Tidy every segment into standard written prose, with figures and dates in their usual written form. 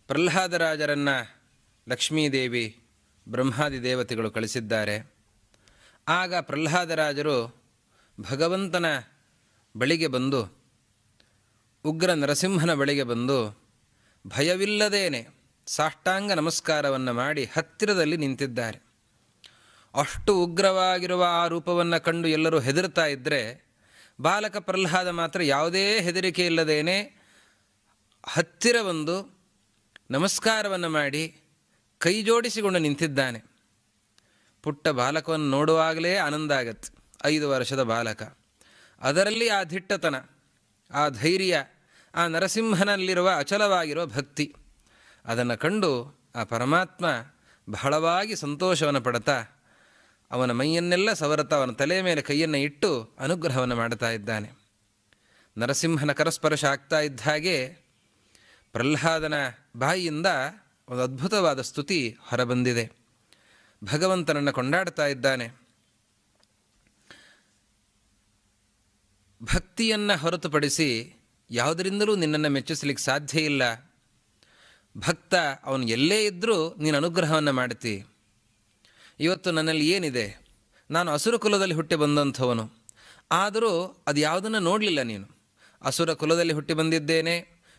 ಪ್ರಹ್ಲಾದರಾಜರನ್ನು ಲಕ್ಷ್ಮೀದೇವಿ ಬ್ರಹ್ಮಾದಿ ದೇವತೆಗಳು ಕಳಿಸಿದ್ದಾರೆ. ಆಗ ಪ್ರಹ್ಲಾದರಾಜರು ಭಗವಂತನ ಬಳಿಗೆ ಬಂದು, ಉಗ್ರ ನರಸಿಂಹನ ಬಳಿಗೆ ಬಂದು ಭಯವಿಲ್ಲದೇನೆ ಸಾಷ್ಟಾಂಗ ನಮಸ್ಕಾರವನ್ನು ಮಾಡಿ ಹತ್ತಿರದಲ್ಲಿ ನಿಂತಿದ್ದಾರೆ. ಅಷ್ಟು ಉಗ್ರವಾಗಿರುವ ಆ ರೂಪವನ್ನು ಕಂಡು ಎಲ್ಲರೂ ಹೆದರ್ತಾ ಇದ್ದರೆ, ಬಾಲಕ ಪ್ರಹ್ಲಾದ ಮಾತ್ರ ಯಾವುದೇ ಹೆದರಿಕೆ ಇಲ್ಲದೇನೆ ಹತ್ತಿರ ಬಂದು ನಮಸ್ಕಾರವನ್ನು ಮಾಡಿ ಕೈ ಜೋಡಿಸಿಕೊಂಡು ನಿಂತಿದ್ದಾನೆ. ಪುಟ್ಟ ಬಾಲಕವನ್ನು ನೋಡುವಾಗಲೇ ಆನಂದ ಆಗತ್ತೆ. 5 ವರ್ಷದ ಬಾಲಕ, ಅದರಲ್ಲಿ ಆ ದಿಟ್ಟತನ, ಆ ಧೈರ್ಯ, ಆ ನರಸಿಂಹನಲ್ಲಿರುವ ಅಚಲವಾಗಿರುವ ಭಕ್ತಿ, ಅದನ್ನು ಕಂಡು ಆ ಪರಮಾತ್ಮ ಬಹಳವಾಗಿ ಸಂತೋಷವನ್ನು ಪಡ್ತಾ ಅವನ ಮೈಯನ್ನೆಲ್ಲ ಸವರತಾ ಅವನ ತಲೆಯ ಮೇಲೆ ಕೈಯನ್ನು ಇಟ್ಟು ಅನುಗ್ರಹವನ್ನು ಮಾಡ್ತಾ ಇದ್ದಾನೆ. ನರಸಿಂಹನ ಕರಸ್ಪರ್ಶ ಆಗ್ತಾ ಇದ್ದ ಹಾಗೆ ಪ್ರಹ್ಲಾದನ ಬಾಯಿಯಿಂದ ಒಂದು ಅದ್ಭುತವಾದ ಸ್ತುತಿ ಹೊರಬಂದಿದೆ. ಭಗವಂತನನ್ನು ಕೊಂಡಾಡ್ತಾ ಇದ್ದಾನೆ. ಭಕ್ತಿಯನ್ನು ಹೊರತುಪಡಿಸಿ ಯಾವುದರಿಂದಲೂ ನಿನ್ನನ್ನು ಮೆಚ್ಚಿಸಲಿಕ್ಕೆ ಸಾಧ್ಯ ಇಲ್ಲ. ಭಕ್ತ ಅವನು ಎಲ್ಲೇ ಇದ್ದರೂ ನೀನು ಅನುಗ್ರಹವನ್ನು ಮಾಡ್ತಿ. ಇವತ್ತು ನನ್ನಲ್ಲಿ ಏನಿದೆ, ನಾನು ಅಸುರ ಕುಲದಲ್ಲಿ ಹುಟ್ಟಿ ಬಂದಂಥವನು, ಆದರೂ ಅದು ಯಾವುದನ್ನು ನೋಡಲಿಲ್ಲ ನೀನು. ಅಸುರ ಕುಲದಲ್ಲಿ ಹುಟ್ಟಿ ಬಂದಿದ್ದೇನೆ,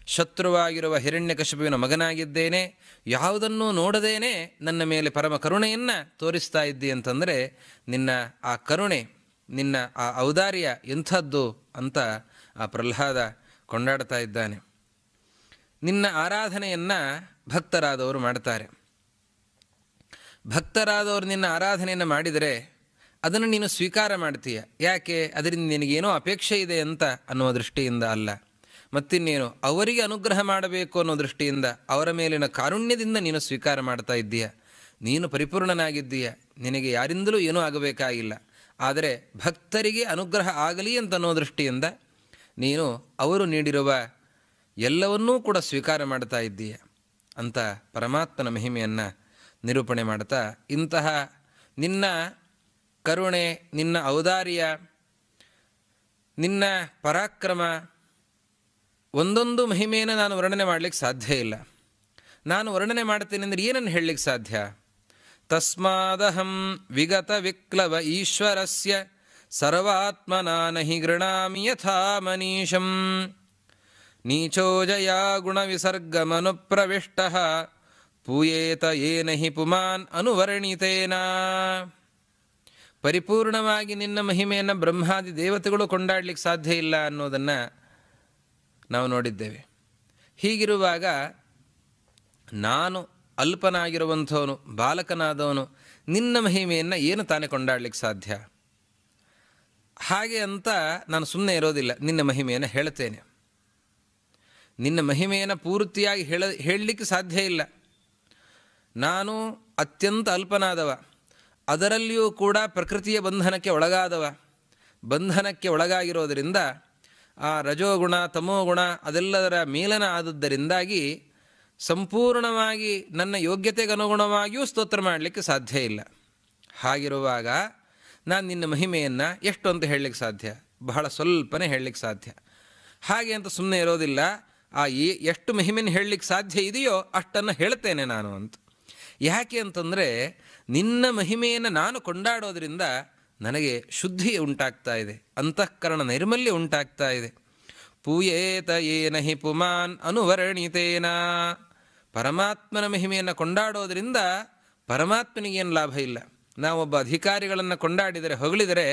ಶತ್ರುವಾಗಿರುವ ಹಿರಣ್ಯಕಶಿಪುವಿನ ಮಗನಾಗಿದ್ದೇನೆ, ಯಾವುದನ್ನೂ ನೋಡದೇನೆ ನನ್ನ ಮೇಲೆ ಪರಮ ಕರುಣೆಯನ್ನು ತೋರಿಸ್ತಾ ಇದ್ದಿ ಅಂತಂದರೆ ನಿನ್ನ ಆ ಕರುಣೆ, ನಿನ್ನ ಆ ಔದಾರ್ಯ ಎಂಥದ್ದು ಅಂತ ಆ ಪ್ರಹ್ಲಾದ ಕೊಂಡಾಡ್ತಾ ಇದ್ದಾನೆ. ನಿನ್ನ ಆರಾಧನೆಯನ್ನು ಭಕ್ತರಾದವರು ಮಾಡ್ತಾರೆ. ಭಕ್ತರಾದವರು ನಿನ್ನ ಆರಾಧನೆಯನ್ನು ಮಾಡಿದರೆ ಅದನ್ನು ನೀನು ಸ್ವೀಕಾರ ಮಾಡ್ತೀಯ. ಯಾಕೆ? ಅದರಿಂದ ನಿನಗೇನೋ ಅಪೇಕ್ಷೆ ಇದೆ ಅಂತ ಅನ್ನುವ ದೃಷ್ಟಿಯಿಂದ ಅಲ್ಲ, ಮತ್ತಿನ್ನೇನು ಅವರಿಗೆ ಅನುಗ್ರಹ ಮಾಡಬೇಕು ಅನ್ನೋ ದೃಷ್ಟಿಯಿಂದ, ಅವರ ಮೇಲಿನ ಕಾರುಣ್ಯದಿಂದ ನೀನು ಸ್ವೀಕಾರ ಮಾಡ್ತಾ ಇದ್ದೀಯ. ನೀನು ಪರಿಪೂರ್ಣನಾಗಿದ್ದೀಯ, ನಿನಗೆ ಯಾರಿಂದಲೂ ಏನೂ ಆಗಬೇಕಾಗಿಲ್ಲ. ಆದರೆ ಭಕ್ತರಿಗೆ ಅನುಗ್ರಹ ಆಗಲಿ ಅಂತನ್ನೋ ದೃಷ್ಟಿಯಿಂದ ನೀನು ಅವರು ನೀಡಿರುವ ಎಲ್ಲವನ್ನೂ ಕೂಡ ಸ್ವೀಕಾರ ಮಾಡ್ತಾ ಇದ್ದೀಯ ಅಂತ ಪರಮಾತ್ಮನ ಮಹಿಮೆಯನ್ನು ನಿರೂಪಣೆ ಮಾಡ್ತಾ, ಇಂತಹ ನಿನ್ನ ಕರುಣೆ, ನಿನ್ನ ಔದಾರ್ಯ, ನಿನ್ನ ಪರಾಕ್ರಮ, ಒಂದೊಂದು ಮಹಿಮೆಯನ್ನು ನಾನು ವರ್ಣನೆ ಮಾಡಲಿಕ್ಕೆ ಸಾಧ್ಯ ಇಲ್ಲ. ನಾನು ವರ್ಣನೆ ಮಾಡ್ತೇನೆ ಅಂದರೆ ಏನನ್ನು ಹೇಳಲಿಕ್ಕೆ ಸಾಧ್ಯ? ತಸ್ಮಾದಹಂ ವಿಗತ ವಿಕ್ಲವ ಈಶ್ವರಸ್ಯ ಸರ್ವಾತ್ಮನಾ ನಹಿ ಗೃಣಾಮಿ ಯಥಾ ಮನೀಷಂ ನೀಚೋಜಯ ಗುಣವಿಸರ್ಗಮನುಪ್ರವಿಷ್ಟಃ ಪೂಯೇತ ಏನ ಹಿ ಪುಮಾನ್ ಅನುವರ್ಣಿತೇನ. ಪರಿಪೂರ್ಣವಾಗಿ ನಿನ್ನ ಮಹಿಮೆಯನ್ನು ಬ್ರಹ್ಮಾದಿ ದೇವತೆಗಳು ಕೊಂಡಾಡಲಿಕ್ಕೆ ಸಾಧ್ಯ ಇಲ್ಲ ಅನ್ನೋದನ್ನು ನಾವು ನೋಡಿದ್ದೇವೆ. ಹೀಗಿರುವಾಗ ನಾನು ಅಲ್ಪನಾಗಿರುವಂಥವನು, ಬಾಲಕನಾದವನು, ನಿನ್ನ ಮಹಿಮೆಯನ್ನು ಏನು ತಾನೇ ಕೊಂಡಾಡಲಿಕ್ಕೆ ಸಾಧ್ಯ? ಹಾಗೆ ಅಂತ ನಾನು ಸುಮ್ಮನೆ ಇರೋದಿಲ್ಲ, ನಿನ್ನ ಮಹಿಮೆಯನ್ನು ಹೇಳ್ತೇನೆ. ನಿನ್ನ ಮಹಿಮೆಯನ್ನು ಪೂರ್ತಿಯಾಗಿ ಹೇಳಲಿಕ್ಕೆ ಸಾಧ್ಯ ಇಲ್ಲ. ನಾನು ಅತ್ಯಂತ ಅಲ್ಪನಾದವ, ಅದರಲ್ಲಿಯೂ ಕೂಡ ಪ್ರಕೃತಿಯ ಬಂಧನಕ್ಕೆ ಒಳಗಾದವ. ಬಂಧನಕ್ಕೆ ಒಳಗಾಗಿರೋದರಿಂದ ಆ ರಜೋಗುಣ ತಮೋಗುಣ ಅದೆಲ್ಲದರ ಮೇಲನ ಆದದ್ದರಿಂದಾಗಿ ಸಂಪೂರ್ಣವಾಗಿ ನನ್ನ ಯೋಗ್ಯತೆಗೆ ಅನುಗುಣವಾಗಿಯೂ ಸ್ತೋತ್ರ ಮಾಡಲಿಕ್ಕೆ ಸಾಧ್ಯ ಇಲ್ಲ. ಹಾಗಿರುವಾಗ ನಾನು ನಿನ್ನ ಮಹಿಮೆಯನ್ನು ಎಷ್ಟು ಅಂತ ಹೇಳಲಿಕ್ಕೆ ಸಾಧ್ಯ? ಬಹಳ ಸ್ವಲ್ಪನೇ ಹೇಳಲಿಕ್ಕೆ ಸಾಧ್ಯ. ಹಾಗೆ ಅಂತ ಸುಮ್ಮನೆ ಇರೋದಿಲ್ಲ. ಆ ಎಷ್ಟು ಮಹಿಮೆಯನ್ನು ಹೇಳಲಿಕ್ಕೆ ಸಾಧ್ಯ ಇದೆಯೋ ಅಷ್ಟನ್ನು ಹೇಳ್ತೇನೆ ನಾನು ಅಂತ. ಯಾಕೆ ಅಂತಂದರೆ ನಿನ್ನ ಮಹಿಮೆಯನ್ನು ನಾನು ಕೊಂಡಾಡೋದ್ರಿಂದ ನನಗೆ ಶುದ್ಧಿ ಉಂಟಾಗ್ತಾ ಇದೆ, ಅಂತಃಕರಣ ನೈರ್ಮಲ್ಯ ಉಂಟಾಗ್ತಾ ಇದೆ. ಪೂಯೇತ ಏನ ಹಿ ಪುಮಾನ್ ಅನುವರ್ಣಿತೇನ. ಪರಮಾತ್ಮನ ಮಹಿಮೆಯನ್ನು ಕೊಂಡಾಡೋದ್ರಿಂದ ಪರಮಾತ್ಮನಿಗೇನು ಲಾಭ ಇಲ್ಲ. ನಾವೊಬ್ಬ ಅಧಿಕಾರಿಗಳನ್ನು ಕೊಂಡಾಡಿದರೆ, ಹೊಗಳಿದರೆ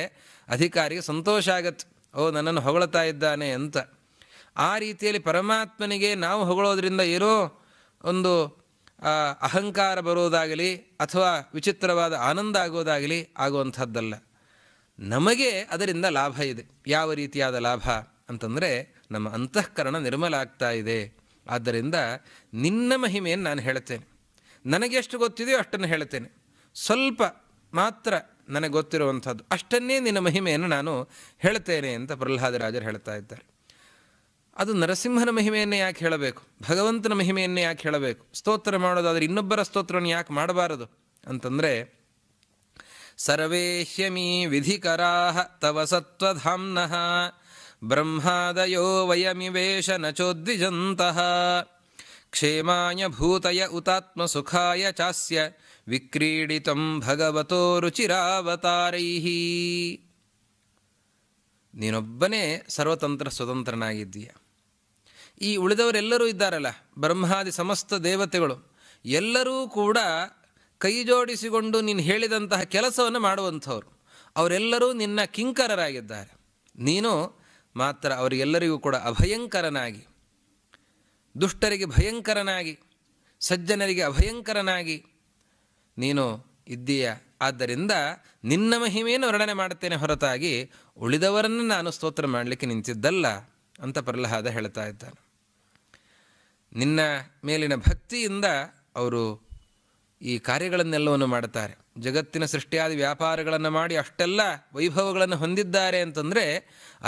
ಅಧಿಕಾರಿಗೆ ಸಂತೋಷ ಆಗತ್ತೆ, ಓ ನನ್ನನ್ನು ಹೊಗಳ್ತಾ ಇದ್ದಾನೆ ಅಂತ. ಆ ರೀತಿಯಲ್ಲಿ ಪರಮಾತ್ಮನಿಗೆ ನಾವು ಹೊಗಳೋದ್ರಿಂದ ಏನೋ ಒಂದು ಅಹಂಕಾರ ಬರೋದಾಗಲಿ ಅಥವಾ ವಿಚಿತ್ರವಾದ ಆನಂದ ಆಗೋದಾಗಲಿ ಆಗುವಂಥದ್ದಲ್ಲ. ನಮಗೆ ಅದರಿಂದ ಲಾಭ ಇದೆ. ಯಾವ ರೀತಿಯಾದ ಲಾಭ ಅಂತಂದರೆ ನಮ್ಮ ಅಂತಃಕರಣ ನಿರ್ಮಲ ಆಗ್ತಾ ಇದೆ. ಆದ್ದರಿಂದ ನಿನ್ನ ಮಹಿಮೆಯನ್ನು ನಾನು ಹೇಳ್ತೇನೆ. ನನಗೆ ಎಷ್ಟು ಗೊತ್ತಿದೆಯೋ ಅಷ್ಟನ್ನು ಹೇಳ್ತೇನೆ. ಸ್ವಲ್ಪ ಮಾತ್ರ ನನಗೆ ಗೊತ್ತಿರುವಂಥದ್ದು ಅಷ್ಟನ್ನೇ ನಿನ್ನ ಮಹಿಮೆಯನ್ನು ನಾನು ಹೇಳ್ತೇನೆ ಅಂತ ಪ್ರಹ್ಲಾದರಾಜರು ಹೇಳ್ತಾ ಇದ್ದಾರೆ. ಅದು ನರಸಿಂಹನ ಮಹಿಮೆಯನ್ನೇ ಯಾಕೆ ಹೇಳಬೇಕು? ಭಗವಂತನ ಮಹಿಮೆಯನ್ನೇ ಯಾಕೆ ಹೇಳಬೇಕು? ಸ್ತೋತ್ರ ಮಾಡೋದಾದರೆ ಇನ್ನೊಬ್ಬರ ಸ್ತೋತ್ರವನ್ನು ಯಾಕೆ ಮಾಡಬಾರದು ಅಂತಂದರೆ, ಸರ್ವೇ ಹ್ಯಮಿ ವಿಧಿಕರಾಹ ತವ ಸತ್ವಧಾಮ್ನಃ ಬ್ರಹ್ಮಾದಯೋ ವಯಮಿವೇಶ ನ ಚೋದ್ವಿಜಂತಃ ಕ್ಷೇಮಾಯ ಭೂತಯ ಉತಾತ್ಮ ಸುಖಾಯ ಚಾಸ್ಯ ವಿಕ್ರೀಡಿತಂ ಭಗವತೋ ರುಚಿರಾವತಾರೈಃ. ನೀನೊಬ್ಬನೇ ಸರ್ವತಂತ್ರ ಸ್ವತಂತ್ರನಾಗಿದ್ದೀಯ. ಈ ಉಳಿದವರೆಲ್ಲರೂ ಇದ್ದಾರಲ್ಲ, ಬ್ರಹ್ಮಾದಿ ಸಮಸ್ತ ದೇವತೆಗಳು ಎಲ್ಲರೂ ಕೂಡ ಕೈ ಜೋಡಿಸಿಕೊಂಡು ನೀನು ಹೇಳಿದಂತಹ ಕೆಲಸವನ್ನು ಮಾಡುವಂಥವ್ರು. ಅವರೆಲ್ಲರೂ ನಿನ್ನ ಕಿಂಕರರಾಗಿದ್ದಾರೆ. ನೀನು ಮಾತ್ರ ಅವರಿಗೆಲ್ಲರಿಗೂ ಕೂಡ ಅಭಯಂಕರನಾಗಿ, ದುಷ್ಟರಿಗೆ ಭಯಂಕರನಾಗಿ, ಸಜ್ಜನರಿಗೆ ಅಭಯಂಕರನಾಗಿ ನೀನು ಇದ್ದೀಯ. ಆದ್ದರಿಂದ ನಿನ್ನ ಮಹಿಮೆಯನ್ನು ವರ್ಣನೆ ಮಾಡುತ್ತೇನೆ ಹೊರತಾಗಿ ಉಳಿದವರನ್ನು ನಾನು ಸ್ತೋತ್ರ ಮಾಡಲಿಕ್ಕೆ ನಿಂತಿದ್ದಲ್ಲ ಅಂತ ಪ್ರಹ್ಲಾದ ಹೇಳ್ತಾ ಇದ್ದಾನೆ. ನಿನ್ನ ಮೇಲಿನ ಭಕ್ತಿಯಿಂದ ಅವರು ಈ ಕಾರ್ಯಗಳನ್ನೆಲ್ಲವನ್ನು ಮಾಡುತ್ತಾರೆ. ಜಗತ್ತಿನ ಸೃಷ್ಟಿಯಾದ ವ್ಯಾಪಾರಗಳನ್ನು ಮಾಡಿ ಅಷ್ಟೆಲ್ಲ ವೈಭವಗಳನ್ನು ಹೊಂದಿದ್ದಾರೆ ಅಂತಂದರೆ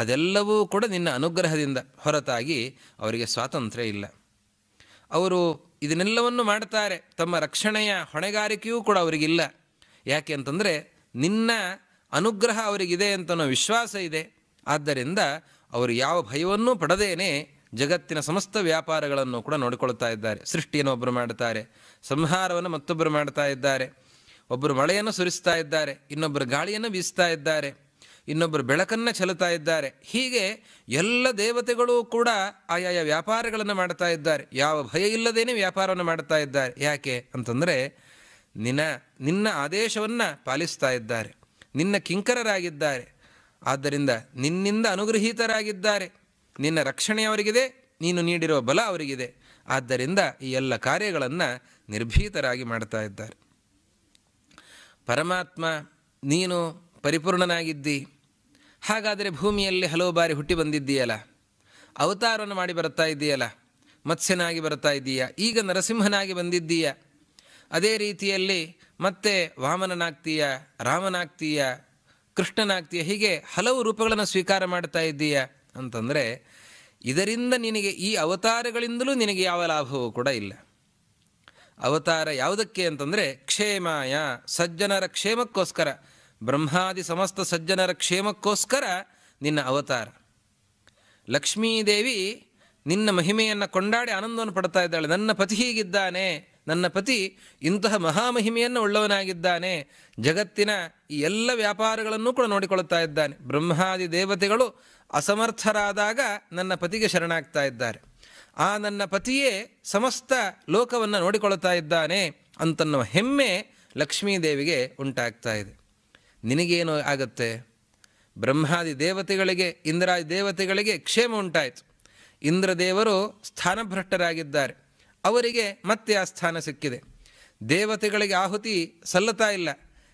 ಅದೆಲ್ಲವೂ ಕೂಡ ನಿನ್ನ ಅನುಗ್ರಹದಿಂದ ಹೊರತಾಗಿ ಅವರಿಗೆ ಸ್ವಾತಂತ್ರ್ಯ ಇಲ್ಲ. ಅವರು ಇದನ್ನೆಲ್ಲವನ್ನು ಮಾಡ್ತಾರೆ, ತಮ್ಮ ರಕ್ಷಣೆಯ ಹೊಣೆಗಾರಿಕೆಯೂ ಕೂಡ ಅವರಿಗಿಲ್ಲ. ಯಾಕೆ ಅಂತಂದರೆ ನಿನ್ನ ಅನುಗ್ರಹ ಅವರಿಗಿದೆ ಅಂತನೋ ವಿಶ್ವಾಸ ಇದೆ. ಆದ್ದರಿಂದ ಅವರು ಯಾವ ಭಯವನ್ನೂ ಪಡದೇನೆ ಜಗತ್ತಿನ ಸಮಸ್ತ ವ್ಯಾಪಾರಗಳನ್ನು ಕೂಡ ನೋಡಿಕೊಳ್ತಾ ಇದ್ದಾರೆ. ಸೃಷ್ಟಿಯನ್ನು ಒಬ್ಬರು ಮಾಡ್ತಾರೆ, ಸಂಹಾರವನ್ನು ಮತ್ತೊಬ್ಬರು ಮಾಡ್ತಾ ಇದ್ದಾರೆ. ಒಬ್ಬರು ಮಳೆಯನ್ನು ಸುರಿಸ್ತಾ ಇದ್ದಾರೆ, ಇನ್ನೊಬ್ಬರು ಗಾಳಿಯನ್ನು ಬೀಸ್ತಾ ಇದ್ದಾರೆ, ಇನ್ನೊಬ್ಬರು ಬೆಳಕನ್ನು ಚೆಲ್ಲುತ್ತಾ ಇದ್ದಾರೆ. ಹೀಗೆ ಎಲ್ಲ ದೇವತೆಗಳು ಕೂಡ ಆಯಾಯ ವ್ಯಾಪಾರಗಳನ್ನು ಮಾಡ್ತಾ ಇದ್ದಾರೆ. ಯಾವ ಭಯ ಇಲ್ಲದೇನೆ ವ್ಯಾಪಾರವನ್ನು ಮಾಡ್ತಾ ಇದ್ದಾರೆ. ಯಾಕೆ ಅಂತಂದರೆ ನಿನ್ನ ಆದೇಶವನ್ನು ಪಾಲಿಸ್ತಾ ಇದ್ದಾರೆ, ನಿನ್ನ ಕಿಂಕರರಾಗಿದ್ದಾರೆ. ಆದ್ದರಿಂದ ನಿನ್ನಿಂದ ಅನುಗ್ರಹೀತರಾಗಿದ್ದಾರೆ. ನಿನ್ನ ರಕ್ಷಣೆ ಅವರಿಗಿದೆ, ನೀನು ನೀಡಿರುವ ಬಲ ಅವರಿಗಿದೆ. ಆದ್ದರಿಂದ ಈ ಎಲ್ಲ ಕಾರ್ಯಗಳನ್ನು ನಿರ್ಭೀತರಾಗಿ ಮಾಡ್ತಾ ಇದ್ದಾರೆ. ಪರಮಾತ್ಮ ನೀನು ಪರಿಪೂರ್ಣನಾಗಿದ್ದಿ. ಹಾಗಾದರೆ ಭೂಮಿಯಲ್ಲಿ ಹಲವು ಬಾರಿ ಹುಟ್ಟಿ ಬಂದಿದ್ದೀಯಲ್ಲ, ಅವತಾರವನ್ನು ಮಾಡಿ ಬರ್ತಾ ಇದ್ದೀಯಲ್ಲ, ಮತ್ಸ್ಯನಾಗಿ ಬರ್ತಾ ಇದ್ದೀಯ, ಈಗ ನರಸಿಂಹನಾಗಿ ಬಂದಿದ್ದೀಯ. ಅದೇ ರೀತಿಯಲ್ಲಿ ಮತ್ತೆ ವಾಮನನಾಗ್ತೀಯ, ರಾಮನಾಗ್ತೀಯ, ಕೃಷ್ಣನಾಗ್ತೀಯ, ಹೀಗೆ ಹಲವು ರೂಪಗಳನ್ನು ಸ್ವೀಕಾರ ಮಾಡ್ತಾ ಇದ್ದೀಯ ಅಂತಂದರೆ ಇದರಿಂದ ನಿನಗೆ ಈ ಅವತಾರಗಳಿಂದಲೂ ನಿನಗೆ ಯಾವ ಲಾಭವೂ ಕೂಡ ಇಲ್ಲ. ಅವತಾರ ಯಾವುದಕ್ಕೆ ಅಂತಂದರೆ ಕ್ಷೇಮಾಯ, ಸಜ್ಜನರ ಕ್ಷೇಮಕ್ಕೋಸ್ಕರ, ಬ್ರಹ್ಮಾದಿ ಸಮಸ್ತ ಸಜ್ಜನರ ಕ್ಷೇಮಕ್ಕೋಸ್ಕರ ನಿನ್ನ ಅವತಾರ. ಲಕ್ಷ್ಮೀದೇವಿ ನಿನ್ನ ಮಹಿಮೆಯನ್ನು ಕೊಂಡಾಡಿ ಆನಂದವನ್ನು ಪಡ್ತಾ ಇದ್ದಾಳೆ. ನನ್ನ ಪತಿ ಹೀಗಿದ್ದಾನೆ, ನನ್ನ ಪತಿ ಇಂತಹ ಮಹಾಮಹಿಮೆಯನ್ನು ಉಳ್ಳವನಾಗಿದ್ದಾನೆ, ಜಗತ್ತಿನ ಈ ಎಲ್ಲ ವ್ಯಾಪಾರಗಳನ್ನೂ ಕೂಡ ನೋಡಿಕೊಳ್ತಾ ಇದ್ದಾನೆ. ಬ್ರಹ್ಮಾದಿ ದೇವತೆಗಳು ಅಸಮರ್ಥರಾದಾಗ ನನ್ನ ಪತಿಗೆ ಶರಣಾಗ್ತಾ ಇದ್ದಾರೆ. ಆ ನನ್ನ ಪತಿಯೇ ಸಮಸ್ತ ಲೋಕವನ್ನು ನೋಡಿಕೊಳ್ತಾ ಇದ್ದಾನೆ ಅಂತನ್ನುವ ಹೆಮ್ಮೆ ಲಕ್ಷ್ಮೀದೇವಿಗೆ ಉಂಟಾಗ್ತಾ ಇದೆ. ನಿನಗೇನು ಆಗುತ್ತೆ? ಬ್ರಹ್ಮಾದಿ ದೇವತೆಗಳಿಗೆ, ಇಂದ್ರಾದಿ ದೇವತೆಗಳಿಗೆ ಕ್ಷೇಮ ಉಂಟಾಯಿತು. ಇಂದ್ರದೇವರು ಸ್ಥಾನಭ್ರಷ್ಟರಾಗಿದ್ದಾರೆ, ಅವರಿಗೆ ಮತ್ತೆ ಆ ಸ್ಥಾನ ಸಿಕ್ಕಿದೆ. ದೇವತೆಗಳಿಗೆ ಆಹುತಿ ಸಲ್ಲತಾ ಇಲ್ಲ.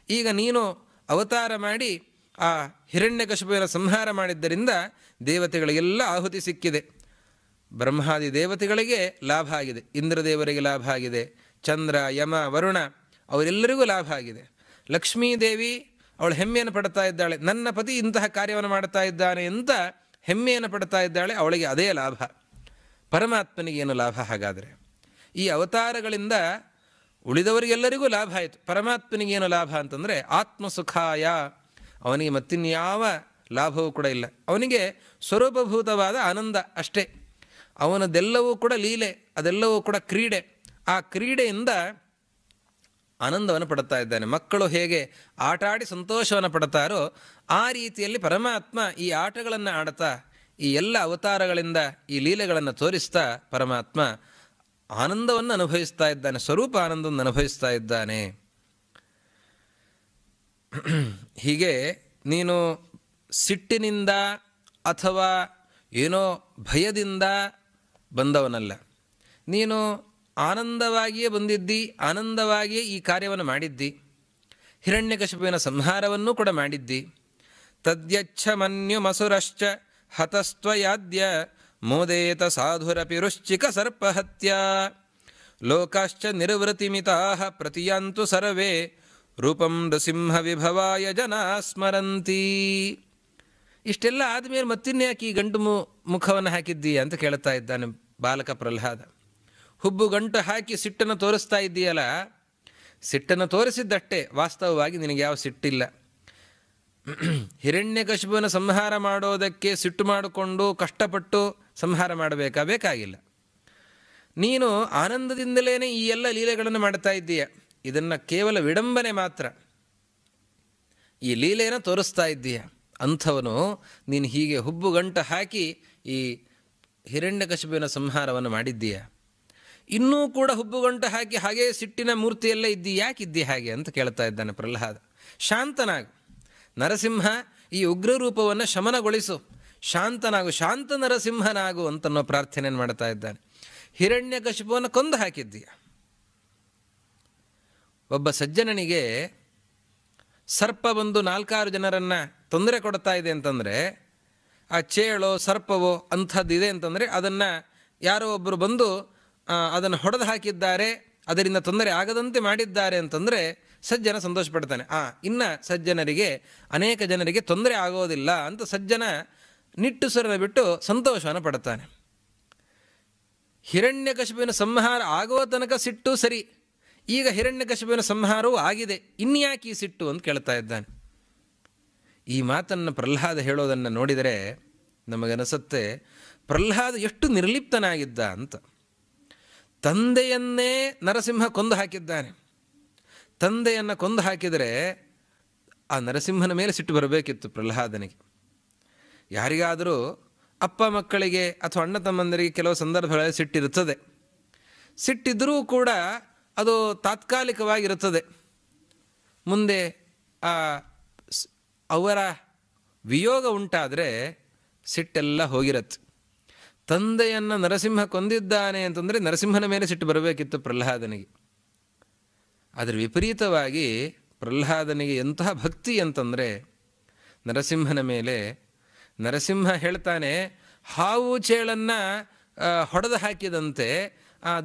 ಈಗ ನೀನು ಅವತಾರ ಮಾಡಿ ಆ ಹಿರಣ್ಯಕಶಿಪುವಿನ ಸಂಹಾರ ಮಾಡಿದ್ದರಿಂದ ದೇವತೆಗಳಿಗೆಲ್ಲ ಆಹುತಿ ಸಿಕ್ಕಿದೆ. ಬ್ರಹ್ಮಾದಿ ದೇವತೆಗಳಿಗೆ ಲಾಭ ಆಗಿದೆ, ಇಂದ್ರದೇವರಿಗೆ ಲಾಭ ಆಗಿದೆ, ಚಂದ್ರ, ಯಮ, ವರುಣ ಅವರೆಲ್ಲರಿಗೂ ಲಾಭ ಆಗಿದೆ. ಲಕ್ಷ್ಮೀದೇವಿ ಅವಳು ಹೆಮ್ಮೆಯನ್ನು ಪಡ್ತಾ ಇದ್ದಾಳೆ, ನನ್ನ ಪತಿ ಇಂತಹ ಕಾರ್ಯವನ್ನು ಮಾಡ್ತಾ ಇದ್ದಾನೆ ಅಂತ ಹೆಮ್ಮೆಯನ್ನು ಪಡ್ತಾ ಇದ್ದಾಳೆ, ಅವಳಿಗೆ ಅದೇ ಲಾಭ. ಪರಮಾತ್ಮನಿಗೇನು ಲಾಭ? ಹಾಗಾದರೆ ಈ ಅವತಾರಗಳಿಂದ ಉಳಿದವರಿಗೆಲ್ಲರಿಗೂ ಲಾಭ ಆಯಿತು. ಪರಮಾತ್ಮನಿಗೇನು ಲಾಭ ಅಂತಂದರೆ ಆತ್ಮಸುಖಾಯ, ಅವನಿಗೆ ಮತ್ತಿನ್ಯಾವ ಲಾಭವೂ ಕೂಡ ಇಲ್ಲ. ಅವನಿಗೆ ಸ್ವರೂಪಭೂತವಾದ ಆನಂದ ಅಷ್ಟೇ. ಅವನದೆಲ್ಲವೂ ಕೂಡ ಲೀಲೆ, ಅದೆಲ್ಲವೂ ಕೂಡ ಕ್ರೀಡೆ. ಆ ಕ್ರೀಡೆಯಿಂದ ಆನಂದವನ್ನು ಪಡ್ತಾ ಇದ್ದಾನೆ. ಮಕ್ಕಳು ಹೇಗೆ ಆಟ ಆಡಿ ಸಂತೋಷವನ್ನು ಪಡ್ತಾರೋ ಆ ರೀತಿಯಲ್ಲಿ ಪರಮಾತ್ಮ ಈ ಆಟಗಳನ್ನು ಆಡ್ತಾ, ಈ ಎಲ್ಲ ಅವತಾರಗಳಿಂದ ಈ ಲೀಲೆಗಳನ್ನು ತೋರಿಸ್ತಾ ಪರಮಾತ್ಮ ಆನಂದವನ್ನು ಅನುಭವಿಸ್ತಾ ಇದ್ದಾನೆ, ಸ್ವರೂಪ ಆನಂದವನ್ನು ಅನುಭವಿಸ್ತಾ ಇದ್ದಾನೆ. ಹೀಗೆ ನೀನು ಸಿಟ್ಟಿನಿಂದ ಅಥವಾ ಏನೋ ಭಯದಿಂದ ಬಂದವನಲ್ಲ. ನೀನು ಆನಂದವಾಗಿಯೇ ಬಂದಿದ್ದಿ, ಆನಂದವಾಗಿಯೇ ಈ ಕಾರ್ಯವನ್ನು ಮಾಡಿದ್ದಿ. ಹಿರಣ್ಯಕಶಿಪುವಿನ ಸಂಹಾರವನ್ನೂ ಕೂಡ ಮಾಡಿದ್ದಿ. ತದ್ಯಚ್ಛ ಮನ್ಯುಮಸುರಶ್ಚ ಹತಸ್ತ್ವಯಾದ್ಯ ಮೋದೇತ ಸಾಧುರಪಿ ವೃಶ್ಚಿಕ ಸರ್ಪಹತ್ಯ ಲೋಕಾಶ್ಚ ನಿರ್ವೃತಿಮಿತಾಃ ಪ್ರತಿಯಾಂತು ಸರ್ವೇ ರೂಪಂ ನೃಸಿಂಹ ವಿಭವಾಯ ಜನಾ ಸ್ಮರಂತಿ. ಇಷ್ಟೆಲ್ಲ ಆದಮೇಲೆ ಮತ್ತಿನ್ಯಾಕೆ ಈ ಗಂಟು ಮುಖವನ್ನು ಹಾಕಿದ್ದೀಯ ಅಂತ ಕೇಳ್ತಾ ಇದ್ದಾನೆ ಬಾಲಕ ಪ್ರಹ್ಲಾದ. ಹುಬ್ಬು ಗಂಟು ಹಾಕಿ ಸಿಟ್ಟನ್ನು ತೋರಿಸ್ತಾ ಇದ್ದೀಯಲ್ಲ, ಸಿಟ್ಟನ್ನು ತೋರಿಸಿದ್ದಷ್ಟೇ, ವಾಸ್ತವವಾಗಿ ನಿನಗೆ ಯಾವ ಸಿಟ್ಟಿಲ್ಲ. ಹಿರಣ್ಯಕಶಿಪುವಿನ ಸಂಹಾರ ಮಾಡೋದಕ್ಕೆ ಸಿಟ್ಟು ಮಾಡಿಕೊಂಡು ಕಷ್ಟಪಟ್ಟು ಸಂಹಾರ ಮಾಡಬೇಕಾಗಿಲ್ಲ. ನೀನು ಆನಂದದಿಂದಲೇ ಈ ಎಲ್ಲ ಲೀಲೆಗಳನ್ನು ಮಾಡ್ತಾ ಇದ್ದೀಯ, ಇದನ್ನು ಕೇವಲ ವಿಡಂಬನೆ ಮಾತ್ರ, ಈ ಲೀಲೆಯನ್ನು ತೋರಿಸ್ತಾ ಇದ್ದೀಯ. ಅಂಥವನು ನೀನು ಹೀಗೆ ಹುಬ್ಬುಗಂಟು ಹಾಕಿ ಈ ಹಿರಣ್ಯಕಶಿಪುವಿನ ಸಂಹಾರವನ್ನು ಮಾಡಿದ್ದೀಯ. ಇನ್ನೂ ಕೂಡ ಹುಬ್ಬುಗಂಟು ಹಾಕಿ ಹಾಗೇ ಸಿಟ್ಟಿನ ಮೂರ್ತಿಯಲ್ಲೇ ಇದ್ದಿ, ಯಾಕಿದ್ದಿ ಹಾಗೆ ಅಂತ ಕೇಳ್ತಾ ಇದ್ದಾನೆ ಪ್ರಹ್ಲಾದ. ಶಾಂತನಾಗು ನರಸಿಂಹ, ಈ ಉಗ್ರ ರೂಪವನ್ನು ಶಮನಗೊಳಿಸು, ಶಾಂತನಾಗು, ಶಾಂತ ನರಸಿಂಹನಾಗು ಅಂತನ್ನೋ ಪ್ರಾರ್ಥನೆಯನ್ನು ಮಾಡ್ತಾ ಇದ್ದಾನೆ. ಹಿರಣ್ಯಕಶಿಪುವನ್ನು ಕೊಂದು ಹಾಕಿದ್ದೀಯ. ಒಬ್ಬ ಸಜ್ಜನನಿಗೆ ಸರ್ಪ ಬಂದು 4-6 ಜನರನ್ನು ತೊಂದರೆ ಕೊಡ್ತಾ ಇದೆ ಅಂತಂದರೆ, ಆ ಚೇಳೋ ಸರ್ಪವೋ ಅಂಥದ್ದಿದೆ ಅಂತಂದರೆ ಅದನ್ನು ಯಾರೋ ಒಬ್ಬರು ಬಂದು ಅದನ್ನು ಹೊಡೆದು ಹಾಕಿದ್ದಾರೆ, ಅದರಿಂದ ತೊಂದರೆ ಆಗದಂತೆ ಮಾಡಿದ್ದಾರೆ ಅಂತಂದರೆ ಸಜ್ಜನ ಸಂತೋಷ ಪಡ್ತಾನೆ. ಇನ್ನು ಸಜ್ಜನರಿಗೆ, ಅನೇಕ ಜನರಿಗೆ ತೊಂದರೆ ಆಗೋದಿಲ್ಲ ಅಂತ ಸಜ್ಜನ ನಿಟ್ಟುಸಿರನ್ನು ಬಿಟ್ಟು ಸಂತೋಷವನ್ನು ಪಡ್ತಾನೆ. ಹಿರಣ್ಯಕಶಿಪುವಿನ ಸಂಹಾರ ಆಗುವ ತನಕ ಸಿಟ್ಟು ಸರಿ, ಈಗ ಹಿರಣ್ಯಕಶಿಪುವಿನ ಸಂಹಾರವೂ ಆಗಿದೆ, ಇನ್ಯಾಕೆ ಈ ಸಿಟ್ಟು ಅಂತ ಕೇಳ್ತಾ ಇದ್ದಾನೆ. ಈ ಮಾತನ್ನು ಪ್ರಹ್ಲಾದ ಹೇಳೋದನ್ನು ನೋಡಿದರೆ ನಮಗನಿಸುತ್ತೆ ಪ್ರಹ್ಲಾದ ಎಷ್ಟು ನಿರ್ಲಿಪ್ತನಾಗಿದ್ದ ಅಂತ. ತಂದೆಯನ್ನೇ ನರಸಿಂಹ ಕೊಂದು ಹಾಕಿದ್ದಾನೆ. ತಂದೆಯನ್ನು ಕೊಂದು ಹಾಕಿದರೆ ಆ ನರಸಿಂಹನ ಮೇಲೆ ಸಿಟ್ಟು ಬರಬೇಕಿತ್ತು ಪ್ರಹ್ಲಾದನಿಗೆ. ಯಾರಿಗಾದರೂ ಅಪ್ಪ ಮಕ್ಕಳಿಗೆ ಅಥವಾ ಅಣ್ಣ ತಮ್ಮಂದರಿಗೆ ಕೆಲವು ಸಂದರ್ಭಗಳಲ್ಲಿ ಸಿಟ್ಟಿರುತ್ತದೆ. ಸಿಟ್ಟಿದ್ದರೂ ಕೂಡ ಅದು ತಾತ್ಕಾಲಿಕವಾಗಿರುತ್ತದೆ. ಮುಂದೆ ಅವರ ವಿಯೋಗ ಉಂಟಾದರೆ ಸಿಟ್ಟೆಲ್ಲ ಹೋಗಿರತ್ತೆ. ತಂದೆಯನ್ನು ನರಸಿಂಹ ಕೊಂದಿದ್ದಾನೆ ಅಂತಂದರೆ ನರಸಿಂಹನ ಮೇಲೆ ಸಿಟ್ಟು ಬರಬೇಕಿತ್ತು ಪ್ರಹ್ಲಾದನಿಗೆ. ಅದರ ವಿಪರೀತವಾಗಿ ಪ್ರಹ್ಲಾದನಿಗೆ ಎಂತಹ ಭಕ್ತಿ ಅಂತಂದರೆ ನರಸಿಂಹನ ಮೇಲೆ. ನರಸಿಂಹ ಹೇಳ್ತಾನೆ, ಹಾವು ಚೇಳನ್ನು ಹೊಡೆದು ಹಾಕಿದಂತೆ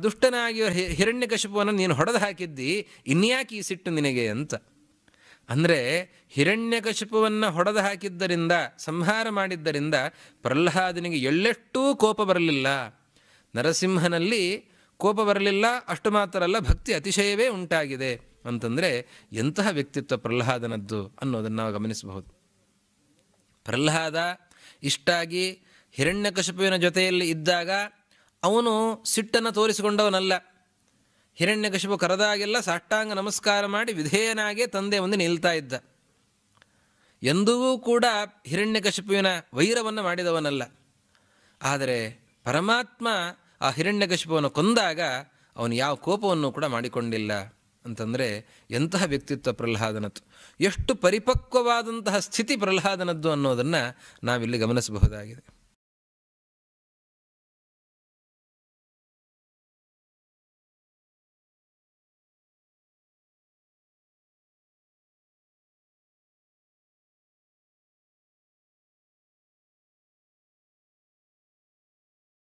ದುಷ್ಟನಾಗಿ ಹಿರಣ್ಯಕಶಿಪುವನ್ನು ನೀನು ಹೊಡೆದು ಹಾಕಿದ್ದಿ, ಇನ್ಯಾಕೆ ಈ ಸಿಟ್ಟು ನಿನಗೆ ಅಂತ. ಅಂದರೆ ಹಿರಣ್ಯಕಶಿಪುವನ್ನು ಹೊಡೆದು ಹಾಕಿದ್ದರಿಂದ, ಸಂಹಾರ ಮಾಡಿದ್ದರಿಂದ ಪ್ರಹ್ಲಾದನಿಗೆ ಎಳ್ಳೆಷ್ಟೂ ಕೋಪ ಬರಲಿಲ್ಲ. ನರಸಿಂಹನಲ್ಲಿ ಕೋಪ ಬರಲಿಲ್ಲ, ಅಷ್ಟು ಮಾತ್ರ ಅಲ್ಲ, ಭಕ್ತಿ ಅತಿಶಯವೇ ಉಂಟಾಗಿದೆ ಅಂತಂದರೆ ಎಂತಹ ವ್ಯಕ್ತಿತ್ವ ಪ್ರಹ್ಲಾದನದ್ದು ಅನ್ನೋದನ್ನು ನಾವು ಗಮನಿಸಬಹುದು. ಪ್ರಹ್ಲಾದ ಇಷ್ಟಾಗಿ ಹಿರಣ್ಯಕಶಿಪುವಿನ ಜೊತೆಯಲ್ಲಿ ಇದ್ದಾಗ ಅವನು ಸಿಟ್ಟನ್ನು ತೋರಿಸಿಕೊಂಡವನಲ್ಲ. ಹಿರಣ್ಯಕಶಿಪು ಕರೆದಾಗೆಲ್ಲ ಸಾಷ್ಟಾಂಗ ನಮಸ್ಕಾರ ಮಾಡಿ ವಿಧೇಯನಾಗೇ ತಂದೆ ಮುಂದೆ ನಿಲ್ತಾ ಇದ್ದ. ಎಂದೂ ಕೂಡ ಹಿರಣ್ಯಕಶಿಪುವಿನ ವೈರವನ್ನು ಮಾಡಿದವನಲ್ಲ. ಆದರೆ ಪರಮಾತ್ಮ ಆ ಹಿರಣ್ಯಕಶಿಪುವನ್ನು ಕೊಂದಾಗ ಅವನು ಯಾವ ಕೋಪವನ್ನು ಕೂಡ ಮಾಡಿಕೊಂಡಿಲ್ಲ ಅಂತಂದರೆ ಎಂತಹ ವ್ಯಕ್ತಿತ್ವ ಪ್ರಹ್ಲಾದನದ್ದು, ಎಷ್ಟು ಪರಿಪಕ್ವವಾದಂತಹ ಸ್ಥಿತಿ ಪ್ರಹ್ಲಾದನದ್ದು ಅನ್ನೋದನ್ನು ನಾವಿಲ್ಲಿ ಗಮನಿಸಬಹುದಾಗಿದೆ.